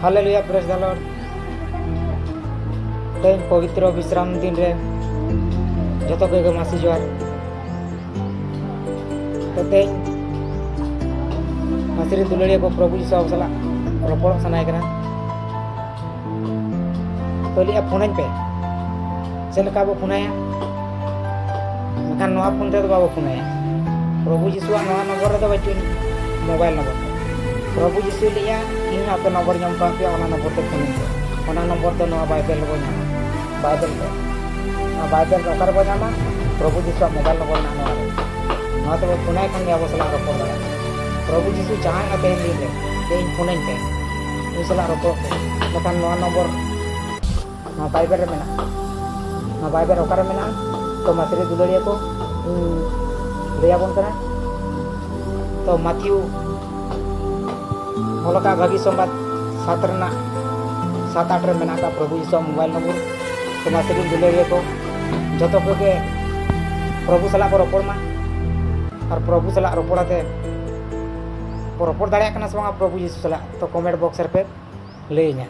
Hallelujah praise the Lord. तेन पवित्र विश्राम दिन रे जतो के मासी जोहार। तो तेन मासी दुलड़िया को प्रभु यीशु सला रपड़ सनाय कना तो लिया फोन पे चलका बो फोनाया मखान नवा फोन ते बाबो फोनाया प्रभु यीशु नवा नंबर रे बचुन मोबाइल नंबर प्रभु यीशु लिया इन आपे नंबर जम पा पे ओना नंबर ते फोन पे ओना नंबर तो नवा बाइबल बो नामा बाइबल पे ना बाइबल रकार बो नामा प्रभु यीशु मोबाइल नंबर ना नवा तो फोनाय खान या बसला रपड़ दा प्रभु यीशु चाहे आते दिन रे ते फोन पे उसला रपड़ मखान नवा नंबर ना बाइबल रे मेना ना बाइबल रकार मेना तो मासरे दुलड़िया को लिया बन करा तो माथ्यू हलका भागी संबाद 7-8 रे मेना का प्रभु यीशु मोबाइल नंबर तो मासरे दुलड़िया को जतो के प्रभु सला को रपड़ मा और प्रभु सला रपड़ाते रपड़ दाड़िया कना संगा प्रभु यीशु सला तो कमेंट बॉक्स रे पे लेइना।